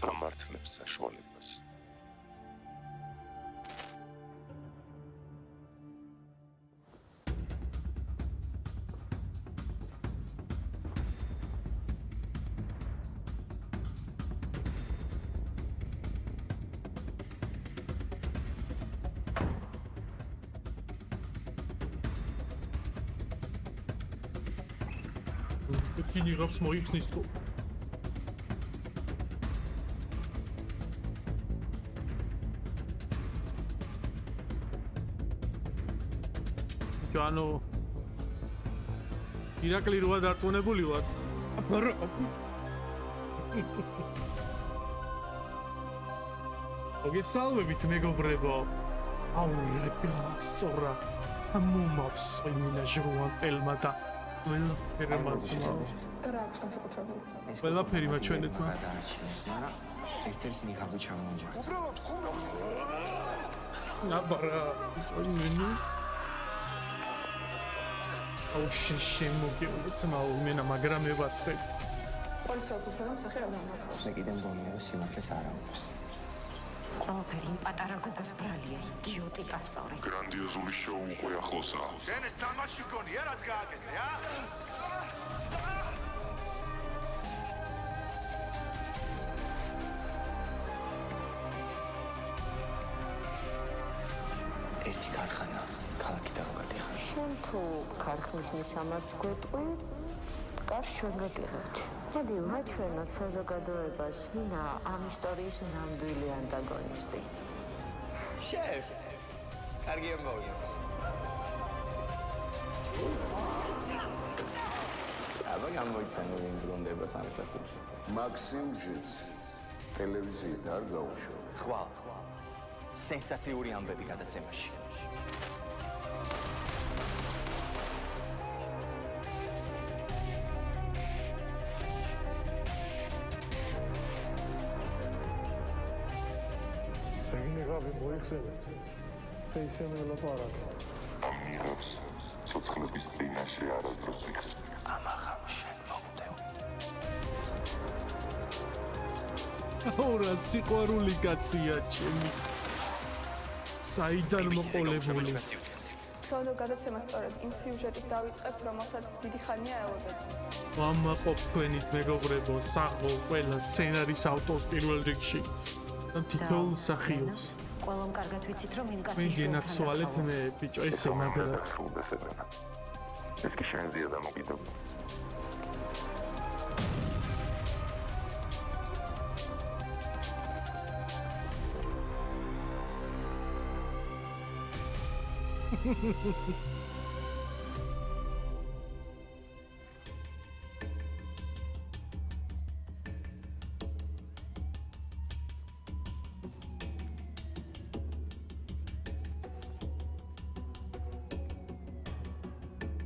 ამართლებს საშუალებას. კინიღავს მოიხსნის თუ ანუ ირაკლი როა დარწმუნებული ვარ მოგესალმებით მეგობრებო აუ ირაკლი ამომავს იმინა ჟუანტელმა და ყველაფერი მაჩვენეთ მაგრამ ერთ-ერთ ნიღაბი ჩამოვიდა უბრალოდ ხუმრობ ნაბარა ჭონინი აუ შემოგეუცმაო მენა მაგრამ ევასე პოლიციელს უბრალოდ სახე არ დამაყავს მე კიდე მგონია რომ სიმართლეს არ ამბობს ყველაფერი იმ პატარა გოგოს ბრალია, იდიოტი პასტორი. გრანდიოზული შოუ უკვე ახლოსაა. შენ ეს თამაში გონია რაც გააკეთე, ა? ერთი ქარხანა ქალაქი დავგადიხარ. შენ თუ ქარხნის მისამართს გვეტყვი, კარს ჩვენ გაგიღებთ. მოდი ვაჩვენოთ საზოგადოებას, ვინა ამ ისტორიის ნამდვილი ანტაგონისტი. შეფ, კარგი ამბავია. აბა გამოიცანო ვინ გონდება სამსახურში. მაქსიმზიც ტელევიზიით არ გაუშვა. ხვალ. სენსაციური ამბები გადაცემაში. ნიღაბი მოიხსენეთ და ისე მელაპარაკე ამ ნიღაბს ცოცხლების წინაშე არასდროს ვიხსენ ამაღამ შენ მოგდევ აურა სიყვარული კაცია ჩემი საიდან მოყოლებული თქონდა გადაცემა სწორედ იმ სიუჟეტით დავიწყებთ რომელსაც დიდი ხანია ელოდებთ ვამაყობ თქვენით მეგობრებო საღო ყველა სცენარის ავტორს პირველ რიგში და თითოეულ მსახიობს ყველამ კარგად ვიცით რომ იმ კაცი მე გენაცვალეთ მე ბიჭო ესე მაგრამ ეს კი შენზეა დამოკიდებული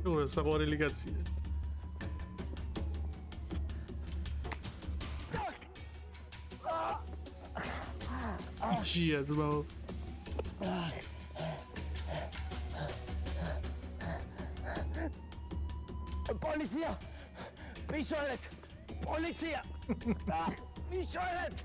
Ora საყვარელი კაცია. Ჟია ზმაო. Poliția! Pișolet! Poliția! Pișolet!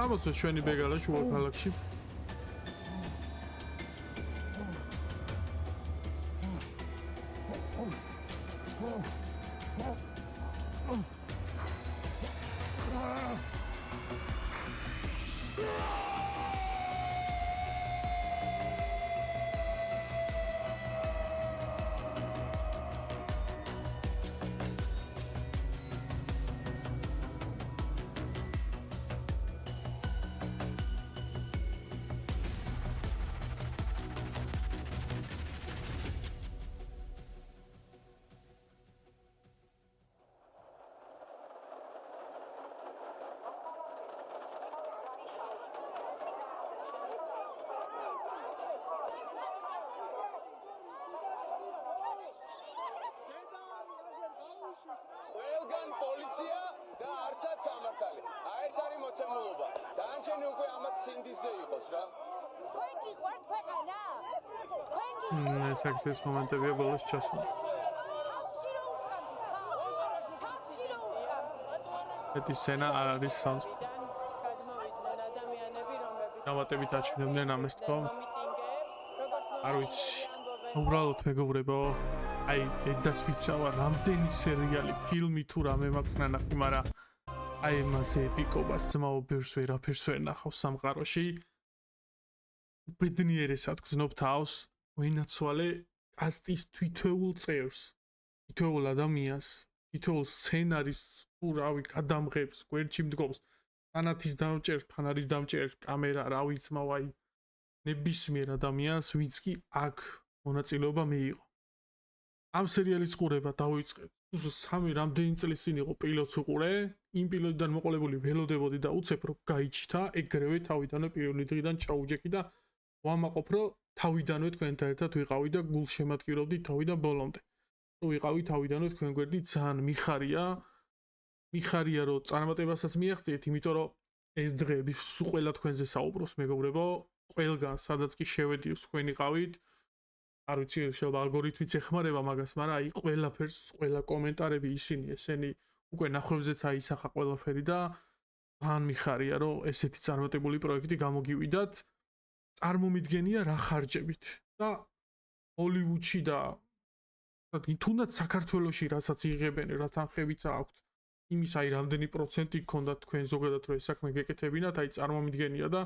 გამოსა ჩვენი ბეგალა შუა ქალაქში. დანარჩენი უკვე ამათ სინდისზე იყოს რა. თქვენ გიყვართ ქვეყანა? თქვენ ეს აქციის მომენტებია ბოლოს ჩასვლა. თავში რო უწყამთ ხალხს, თავში რო უწყამთ. ეს სცენა არ არის სამს. გადმოვიდნენ ადამიანები, რომლებიც დამატებით აჩვენებდნენ ამას თქო. არ ვიცი. უბრალოდ მეგობრებო, აი ედას ვიცავა რამდენი სერიალი, ფილმი თუ რამე მაქვს ნანახი, მაგრამ აი მასე ეპიკობას ძმაო ბერს ვერაფერს ვერ ნახავს სამყაროში. ბედნიერესად გზნობ თავს, ვინაცვალე კასტის თითოეულ წევრს, თითოეულ ადამიანს, თითოეულ სცენარისტს, თუ რავი, გადამღებს, გვერდში მდგომს, ფანათის დამჭერს, ფანარის დამჭერს, კამერა, რა ვიცი, აი ნებისმიერ ადამიანს, ვინც კი აქ მონაწილეობა მიიღო. ამ სერიალის ყურება დავიწყე. სამი რამდენი წლის წინ იყო პილოტს უყურე, იმ პილოტიდან მოყოლებული ველოდებოდი და უცებ რომ გაიჩითა, ეგრევე თავიდანვე პირველი დღიდან ჩაუჯექი და ვამაყობ რომ თავიდანვე თქვენთან ერთად ვიყავი და გულშემატკივრობდი თავიდან ბოლომდე. რომ ვიყავი თავიდანვე თქვენ გვერდი ძალიან მიხარია რომ წარმატებასაც მიაღწიეთ, იმიტომ რომ ეს დღეები სულ ყველა თქვენზე საუბრობს, მეგობრებო, ყველგან სადაც კი შევედიოს თქვენ იყავით. არ ვიცი, შეიძლება ალგორითმიც ეხმარება მაგას, მაგრამ აი ყველაფერს, ყველა კომენტარები ისინი, ესენი უკვე ნახვევზეც აისახა ყველაფერი და ძალიან მიხარია, რომ ესეთი წარმატებული პროექტი გამოგივიდათ. წარმომიდგენია რა ხარჯებით და ჰოლივუდში და თუნდაც საქართველოში რასაც იღებენ, რა თანხებიც აქვთ, იმის აი რამდენი პროცენტი გქონდათ თქვენ ზოგადად რომ ეს საქმე გეკეთებინათ, აი წარმომიდგენია და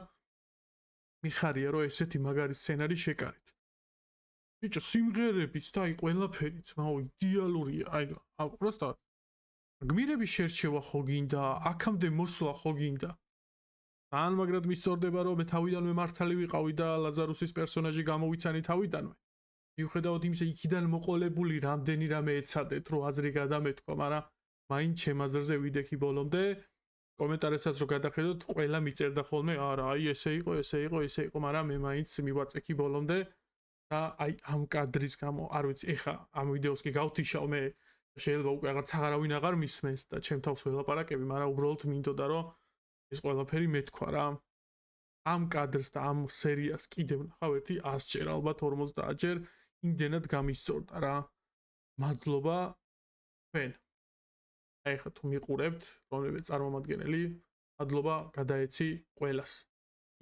მიხარია, რომ ესეთი მაგარი სცენარი შეკარით. ბიჭო, სიმღერების და აი ყველაფერი ძმაო იდეალურია. აი უბრალოდ გმირების შერჩევა ხო გინდა, აქამდე მოსვლა ხო გინდა. ძალიან მაგრად მისწორდება რომ მე თავიდანვე მართალი ვიყავი და ლაზარუსის პერსონაჟი გამოვიცანი თავიდანვე. მიუხედავად იმისა, იქიდან მოყოლებული რამდენი რამე ეცადეთ, რომ აზრი გადამეთქვა, მაგრამ მაინც ჩემ აზრზე ვიდექი ბოლომდე. კომენტარებსაც რო გადახედოთ, ყველა მიწერდა ხოლმე, არა, აი ესე იყო, მაგრამ მე მაინც მივაწექი ბოლომდე. და აი ამ კადრის გამო, არ ვიცი, ეხა ამ ვიდეოს კი გავთიშავ მე, შეიძლება უკვე აღარავინ აღარ მისმენს და ჩემ თავს ველაპარაკები, მაგრამ უბრალოდ მინდოდა რომ ეს ყველაფერი მეთქვა რა. ამ კადრს და ამ სერიას კიდევ ნახავ ერთი 100 ჯერ, ალბათ 50 ჯერ, იმდენად გამისწორდა რა. მადლობა თქვენ. აი ხა თუ მიყურებთ, რომლებიც წარმომადგენელი, მადლობა გადაეცი ყველას.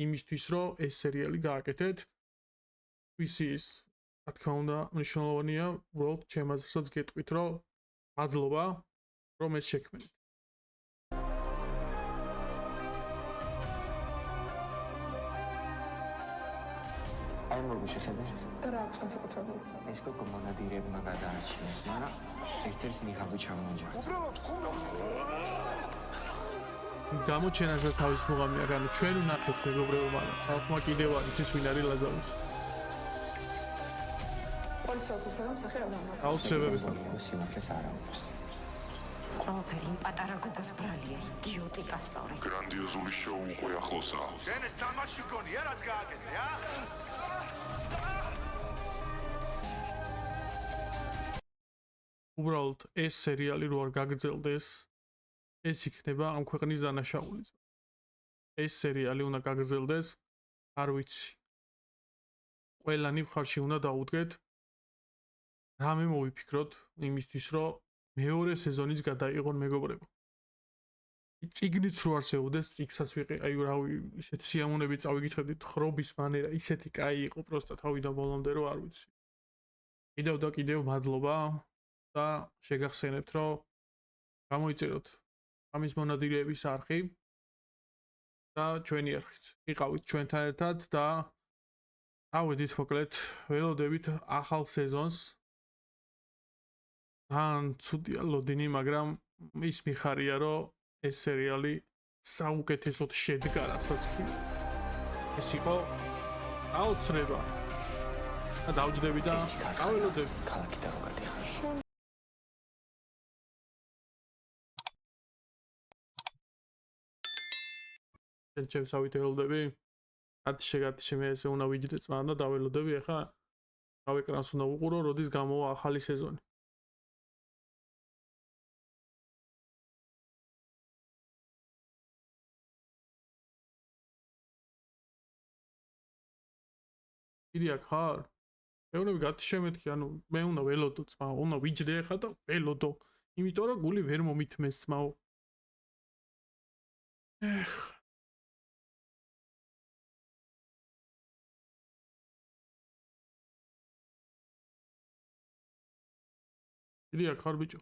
იმისთვის რომ ეს სერიალი გააკეთეთ. ის რა თქმა უნდა მნიშვნელოვანია, უბრალოდ ჩემ აზრსაც გეტყვით, რომ მადლობა, რომ ეს შექმნით. აი მოგу შეხედე. და რა აქვს განსაკუთრებული? ეს გოგო მონადირებმა გადაარჩინეს, მაგრამ ერთ-ერთ ნიღაბი ჩამოიჯახა. უბრალოდ ხუმრობ. გამოჩენაზე თავის მოგამია, ანუ ჩვენ ვნახეთ მეგობრებო, მაგრამ ხალხმა კიდევ არ იცის ვინ არის ლაზარუსი. პოლიციელს უბრალოდ სახე არ მაქვს. აუცილებლად სიმართლეს არ ამბობს. ყველაფერი იმ პატარა გოგოს ბრალია, იდიოტი კასტორი. გრანდიოზული შოუ უკვე ახლოსაა. შენ ეს თამაში გონია, რაც გააკეთე, ა? უბრალოდ ეს სერიალი რო არ გაგრძელდეს, ეს იქნება ამ ქვეყნის დანაშაული. ეს სერიალი უნდა გაგრძელდეს, არ ვიცი. ყველანი მხარში უნდა დაუდგეთ. რამე მოვიფიქროთ იმისთვის, რომ მეორე სეზონიც გადაიღონ მეგობრებო. წიგნიც რო არსებობდეს, წიგსაც ვიყი, აი რავი, ისეთ სიამოვნებით წავიკითხებდით, ხრობის მანერა ისეთი კაი იყო, პროსტა თავიდან ბოლომდე რო არ ვიცი. კიდევ და კიდევ მადლობა და შეგახსენებთ, რომ გამოიწეროთ ამის მონადირეების არხი და ჩვენი არხიც. იყავით ჩვენთან ერთად და ავედით მოკლედ, ველოდებით ახალ სეზონს. ძალიან ცუდია ლოდინი, მაგრამ ის მიხარია, რომ ეს სერიალი საუკეთესოდ შედგა, რასაც კი ეს იყო აუცილებლად. და დავჯდები და აველოდები. ქალაქიდან რო გადიხარ. ჩემს ავითელოდები. ათშეგათში მე ესე უნდა ვიჯდე წმადა და დაველოდები, ახლა თავ ეკრანს უნდა ვუყურო, როდის გამოვა ახალი სეზონი. დიდი აქ ხარ? მეუბნები გათიშემეთქი, ანუ მე უნდა ველოდო ძმაო, უნდა ვიჯდე ახლა და ველოდო. იმიტომ რომ გული ვერ მომითმეს ძმაო. ეხ. დიდი აქ ხარ ბიჭო?